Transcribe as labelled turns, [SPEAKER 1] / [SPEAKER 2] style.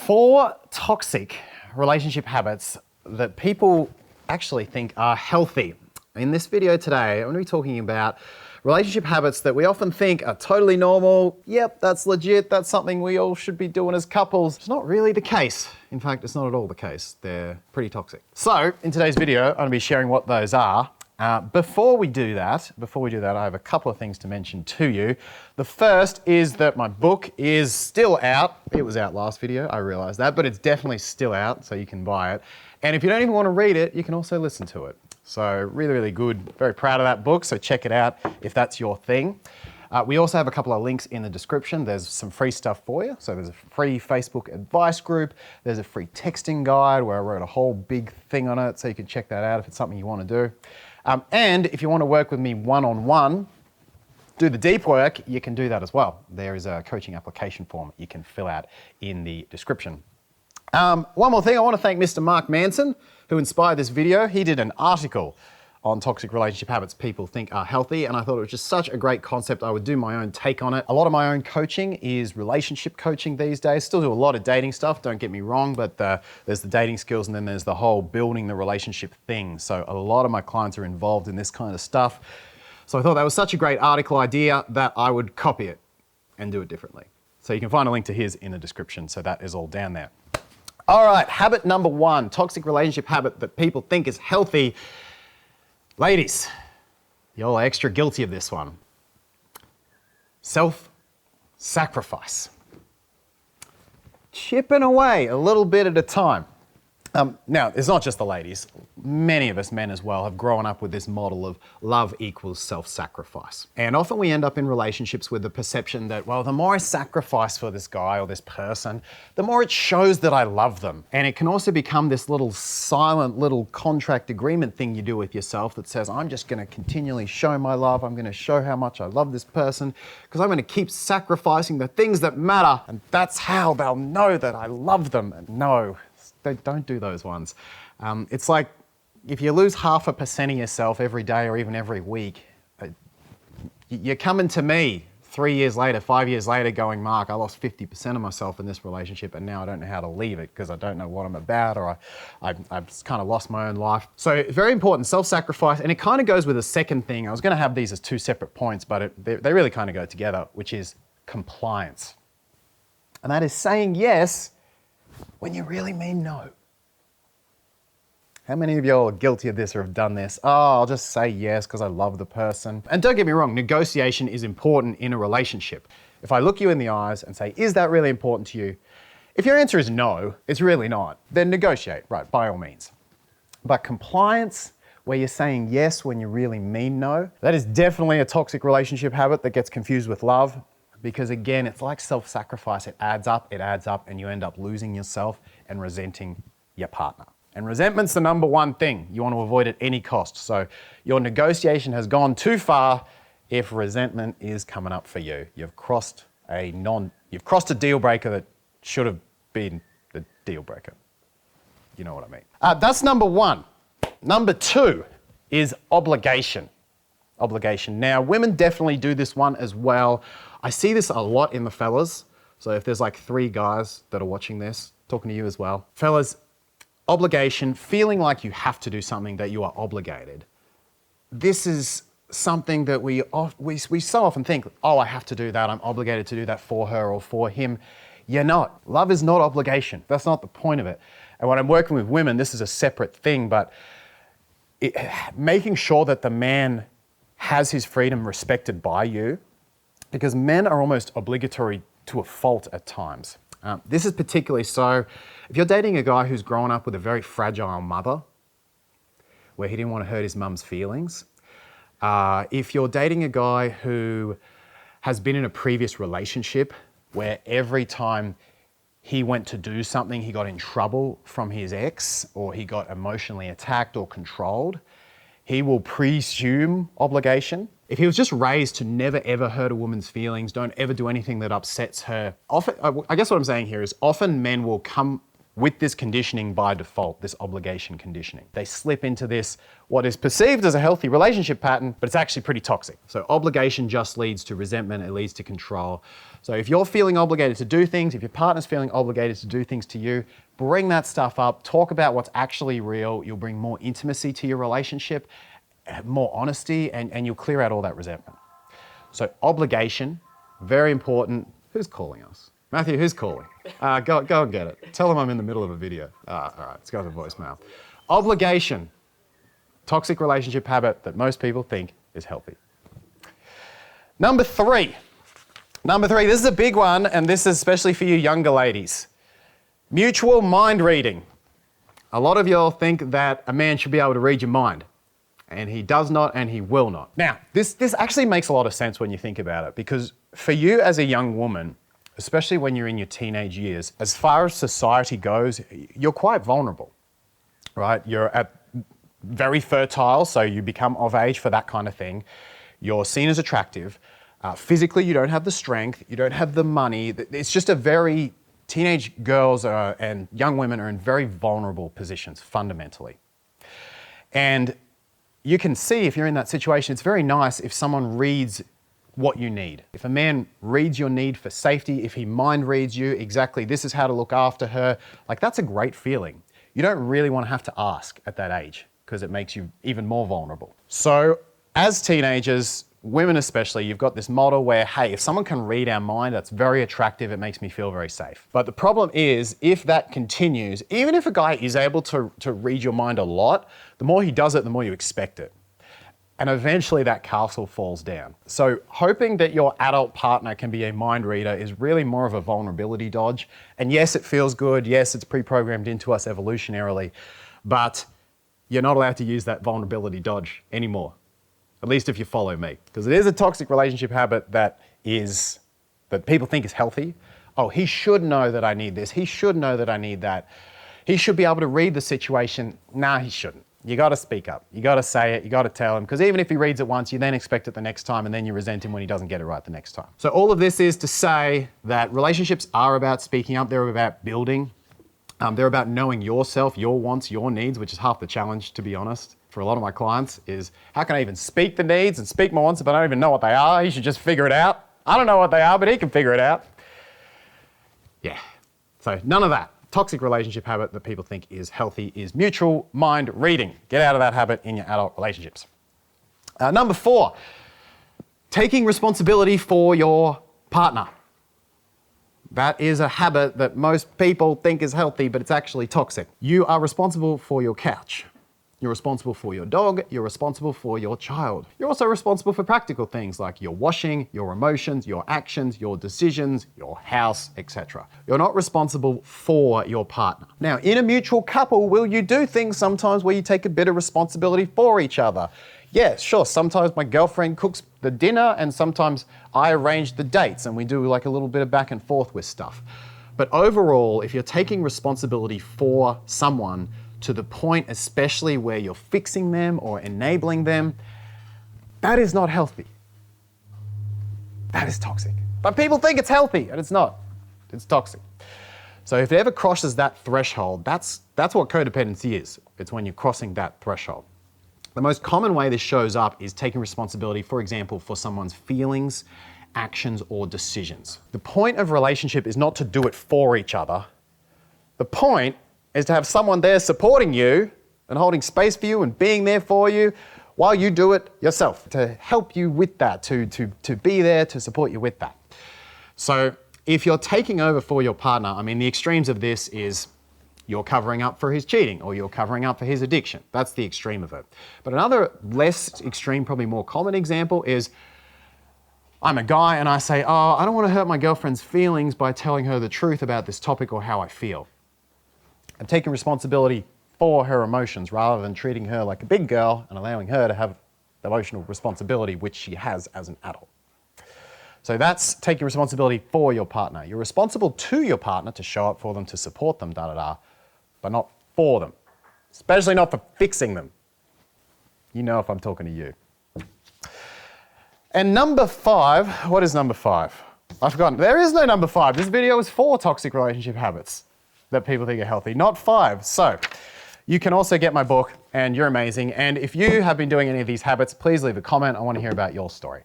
[SPEAKER 1] 4 toxic relationship habits that people actually think are healthy. In this video today, I'm going to be talking about relationship habits that we often think are totally normal. Yep, that's legit. That's something we all should be doing as couples. It's not really the case. In fact, it's not at all the case. They're pretty toxic. So in today's video, I'm going to be sharing what those are. Before we do that, I have a couple of things to mention to you. The first is that my book is still out. It was out last video, I realize that, but it's definitely still out, so you can buy it. And if you don't even want to read it, you can also listen to it. So really, really good. Very proud of that book, so check it out if that's your thing. We also have a couple of links in the description. There's some free stuff for you. So there's a free Facebook advice group. There's a free texting guide where I wrote a whole big thing on it, so you can check that out if it's something you want to do. And if you want to work with me one-on-one, do the deep work, you can do that as well. There is a coaching application form you can fill out in the description. One more thing, I want to thank Mr. Mark Manson, who inspired this video. He did an article on toxic relationship habits people think are healthy, and I thought it was just such a great concept. I would do my own take on it. A lot of my own coaching is relationship coaching these days. Still do a lot of dating stuff, don't get me wrong, but there's the dating skills and then there's the whole building the relationship thing. So a lot of my clients are involved in this kind of stuff. So I thought that was such a great article idea that I would copy it and do it differently. So you can find a link to his in the description, so that is all down there. All right, habit number 1, toxic relationship habit that people think is healthy. Ladies, you're extra guilty of this one. Self-sacrifice. Chipping away a little bit at a time. Now, it's not just the ladies. Many of us, men as well, have grown up with this model of love equals self-sacrifice. And often we end up in relationships with the perception that, well, the more I sacrifice for this guy or this person, the more it shows that I love them. And it can also become this little silent little contract agreement thing you do with yourself that says, I'm just going to continually show my love. I'm going to show how much I love this person because I'm going to keep sacrificing the things that matter. And that's how they'll know that I love them. And no. Don't do those ones. It's like if you lose 0.5% of yourself every day or even every week, you're coming to me 3 years later, 5 years later going, Mark, I lost 50% of myself in this relationship and now I don't know how to leave it because I don't know what I'm about or I've kind of lost my own life. So very important, self-sacrifice, and it kind of goes with a second thing. I was going to have these as 2 separate points, but they really kind of go together, which is compliance. And that is saying yes when you really mean no. How many of you are guilty of this or have done this? Oh, I'll just say yes because I love the person. And don't get me wrong, negotiation is important in a relationship. If I look you in the eyes and say, is that really important to you? If your answer is no, it's really not, then negotiate, right, by all means. But compliance, where you're saying yes when you really mean no, that is definitely a toxic relationship habit that gets confused with love. Because again, it's like self-sacrifice. It adds up, and you end up losing yourself and resenting your partner. And resentment's the number 1 thing you want to avoid at any cost. So your negotiation has gone too far if resentment is coming up for you. You've crossed a deal breaker that should have been the deal breaker. You know what I mean. That's number 1. Number 2 is obligation. Obligation. Now, women definitely do this one as well. I see this a lot in the fellas. So if there's like 3 guys that are watching this, talking to you as well. Fellas, obligation, feeling like you have to do something, that you are obligated. This is something that we so often think, oh, I have to do that. I'm obligated to do that for her or for him. You're not. Love is not obligation. That's not the point of it. And when I'm working with women, this is a separate thing, but making sure that the man has his freedom respected by you, because men are almost obligatory to a fault at times. This is particularly so if you're dating a guy who's grown up with a very fragile mother, where he didn't want to hurt his mum's feelings. If you're dating a guy who has been in a previous relationship where every time he went to do something, he got in trouble from his ex, or he got emotionally attacked or controlled, he will presume obligation. If he was just raised to never ever hurt a woman's feelings, don't ever do anything that upsets her. Often, I guess what I'm saying here is often men will come with this conditioning by default, this obligation conditioning. They slip into this, what is perceived as a healthy relationship pattern, but it's actually pretty toxic. So obligation just leads to resentment, it leads to control. So if you're feeling obligated to do things, if your partner's feeling obligated to do things to you, bring that stuff up, talk about what's actually real. You'll bring more intimacy to your relationship, more honesty, and you'll clear out all that resentment. So obligation, very important. Who's calling us? Matthew, who's calling? Go and get it. Tell them I'm in the middle of a video. All right, let's go to voicemail. Obligation, toxic relationship habit that most people think is healthy. Number three, this is a big one, and this is especially for you younger ladies. Mutual mind reading. A lot of y'all think that a man should be able to read your mind, and he does not and he will not. Now, this actually makes a lot of sense when you think about it, because for you as a young woman, especially when you're in your teenage years, as far as society goes, you're quite vulnerable, right? You're very fertile, so you become of age for that kind of thing. You're seen as attractive. Physically, you don't have the strength, you don't have the money. It's just teenage girls and young women are in very vulnerable positions, fundamentally. And you can see if you're in that situation, it's very nice if someone reads what you need. If a man reads your need for safety, if he mind reads you exactly, this is how to look after her, like that's a great feeling. You don't really want to have to ask at that age because it makes you even more vulnerable. So as teenagers, women especially, you've got this model where, hey, if someone can read our mind, that's very attractive, it makes me feel very safe. But the problem is, if that continues, even if a guy is able to read your mind a lot, the more he does it, the more you expect it. And eventually that castle falls down. So hoping that your adult partner can be a mind reader is really more of a vulnerability dodge. And yes, it feels good. Yes, it's pre-programmed into us evolutionarily, but you're not allowed to use that vulnerability dodge anymore. At least if you follow me, because it is a toxic relationship habit that people think is healthy. Oh, he should know that I need this. He should know that I need that. He should be able to read the situation. Nah, he shouldn't. You got to speak up. You got to say it. You got to tell him, because even if he reads it once, you then expect it the next time, and then you resent him when he doesn't get it right the next time. So all of this is to say that relationships are about speaking up. They're about building. They're about knowing yourself, your wants, your needs, which is half the challenge, to be honest. For a lot of my clients is, how can I even speak the needs and speak my wants if I don't even know what they are? He should just figure it out. I don't know what they are, but he can figure it out. Yeah, so none of that. Toxic relationship habit that people think is healthy is mutual mind reading. Get out of that habit in your adult relationships. Number 4, taking responsibility for your partner. That is a habit that most people think is healthy, but it's actually toxic. You are responsible for your couch. You're responsible for your dog, you're responsible for your child. You're also responsible for practical things like your washing, your emotions, your actions, your decisions, your house, etc. You're not responsible for your partner. Now, in a mutual couple, will you do things sometimes where you take a bit of responsibility for each other? Yeah, sure, sometimes my girlfriend cooks the dinner and sometimes I arrange the dates and we do like a little bit of back and forth with stuff. But overall, if you're taking responsibility for someone, to the point especially where you're fixing them or enabling them, that is not healthy. That is toxic. But people think it's healthy, and it's not. It's toxic. So if it ever crosses that threshold, that's what codependency is. It's when you're crossing that threshold. The most common way this shows up is taking responsibility, for example, for someone's feelings, actions, or decisions. The point of relationship is not to do it for each other. The point is to have someone there supporting you and holding space for you and being there for you while you do it yourself, to help you with that, to be there to support you with that. So if you're taking over for your partner, I mean, the extremes of this is you're covering up for his cheating or you're covering up for his addiction. That's the extreme of it. But another less extreme, probably more common example is I'm a guy and I say, oh, I don't want to hurt my girlfriend's feelings by telling her the truth about this topic or how I feel. I'm taking responsibility for her emotions rather than treating her like a big girl and allowing her to have the emotional responsibility which she has as an adult. So that's taking responsibility for your partner. You're responsible to your partner to show up for them, to support them, but not for them. Especially not for fixing them. You know if I'm talking to you. And number 5, what is number 5? I've forgotten. There is no number 5. This video is 4 toxic relationship habits. that people think are healthy, not 5. So you can also get my book, and you're amazing. And if you have been doing any of these habits, please leave a comment. I want to hear about your story.